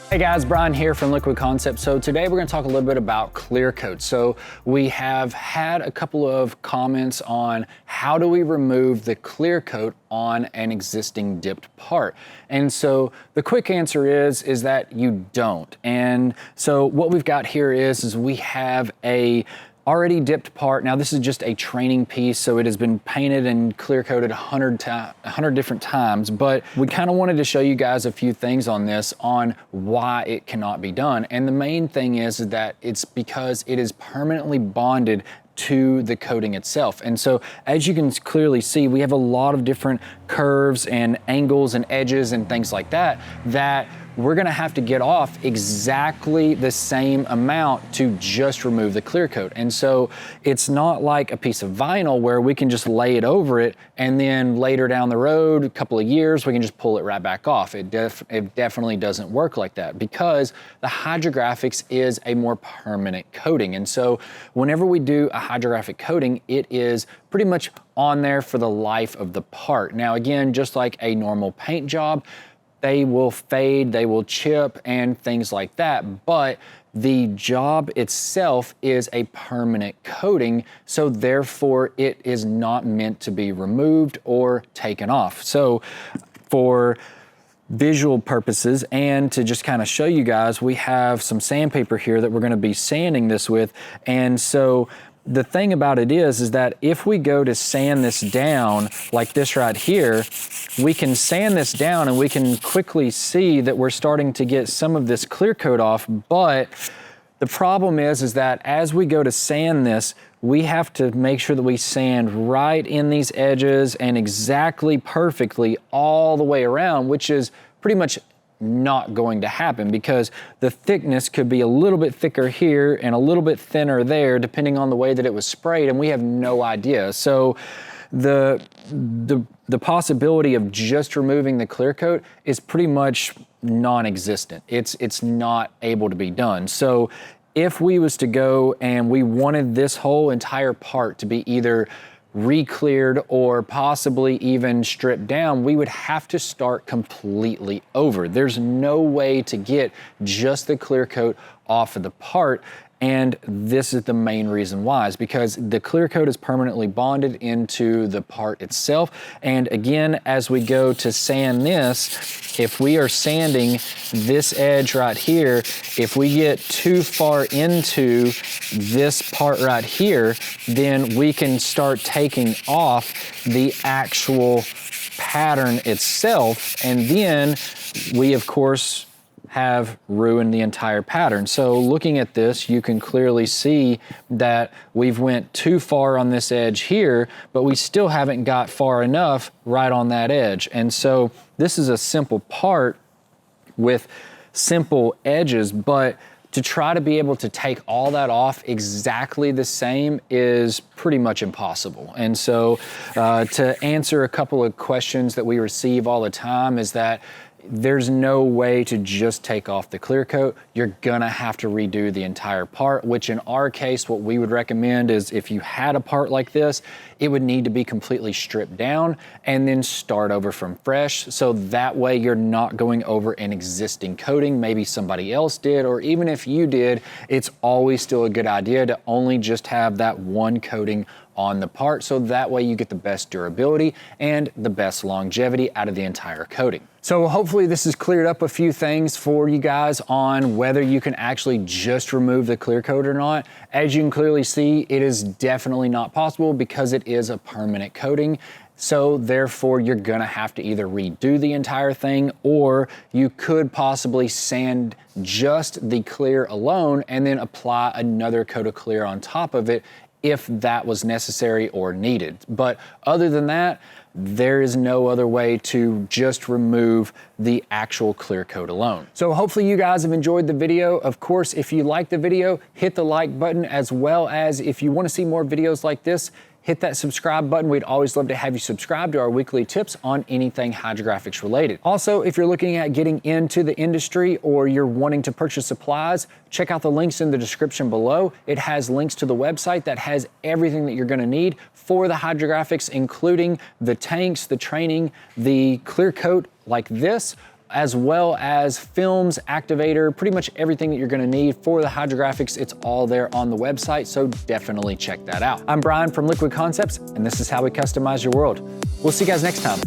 Hey guys, Bryan here from Liquid Concepts. So today we're going to talk a little bit about clear coat. So we have had a couple of comments on how do we remove the clear coat on an existing dipped part. And so the quick answer is that you don't. And so what we've got here is we have a already dipped part. Now this is just a training piece, so it has been painted and clear coated 100 different times, but we kind of wanted to show you guys a few things on this, on why it cannot be done. And the main thing is that it's because it is permanently bonded to the coating itself. And so as you can clearly see, we have a lot of different curves and angles and edges and things like that we're gonna have to get off exactly the same amount to just remove the clear coat. And so it's not like a piece of vinyl where we can just lay it over it and then later down the road, a couple of years, we can just pull it right back off. It definitely doesn't work like that because the Hydrographics is a more permanent coating. And so whenever we do a hydrographic coating, it is pretty much on there for the life of the part. Now again, just like a normal paint job, they will fade, they will chip and things like that, but the job itself is a permanent coating, so therefore it is not meant to be removed or taken off. So for visual purposes and to just kind of show you guys, we have some sandpaper here that we're going to be sanding this with. And so the thing about it is that if we go to sand this down like this right here, we can sand this down and we can quickly see that we're starting to get some of this clear coat off. But the problem is that as we go to sand this, we have to make sure that we sand right in these edges and exactly perfectly all the way around, which is pretty much not going to happen because the thickness could be a little bit thicker here and a little bit thinner there depending on the way that it was sprayed, and we have no idea. So the possibility of just removing the clear coat is pretty much non-existent. It's not able to be done. So if we was to go and we wanted this whole entire part to be either re-cleared or possibly even stripped down, we would have to start completely over. There's no way to get just the clear coat off of the part. And this is the main reason why, is because the clear coat is permanently bonded into the part itself. And again, as we go to sand this, if we are sanding this edge right here, if we get too far into this part right here, then we can start taking off the actual pattern itself. And then we, of course, have ruined the entire pattern. So looking at this, you can clearly see that we've went too far on this edge here, but we still haven't got far enough right on that edge. And so this is a simple part with simple edges, but to try to be able to take all that off exactly the same is pretty much impossible. And so to answer a couple of questions that we receive all the time is that there's no way to just take off the clear coat. You're gonna have to redo the entire part, which in our case, what we would recommend is if you had a part like this, it would need to be completely stripped down and then start over from fresh. So that way you're not going over an existing coating, maybe somebody else did, or even if you did, it's always still a good idea to only just have that one coating on the part, so that way you get the best durability and the best longevity out of the entire coating. So hopefully this has cleared up a few things for you guys on whether you can actually just remove the clear coat or not. As you can clearly see, it is definitely not possible because it is a permanent coating. So therefore you're gonna have to either redo the entire thing, or you could possibly sand just the clear alone and then apply another coat of clear on top of it if that was necessary or needed. But other than that, there is no other way to just remove the actual clear coat alone. So hopefully you guys have enjoyed the video. Of course, if you like the video, hit the like button, as well as if you want to see more videos like this, hit that subscribe button. We'd always love to have you subscribe to our weekly tips on anything hydrographics related. Also, if you're looking at getting into the industry or you're wanting to purchase supplies, check out the links in the description below. It has links to the website that has everything that you're gonna need for the hydrographics, including the tanks, the training, the clear coat like this, as well as films, activator, pretty much everything that you're gonna need for the Hydrographics. It's all there on the website, so definitely check that out. I'm Bryan from Liquid Concepts, and this is how we customize your world. We'll see you guys next time.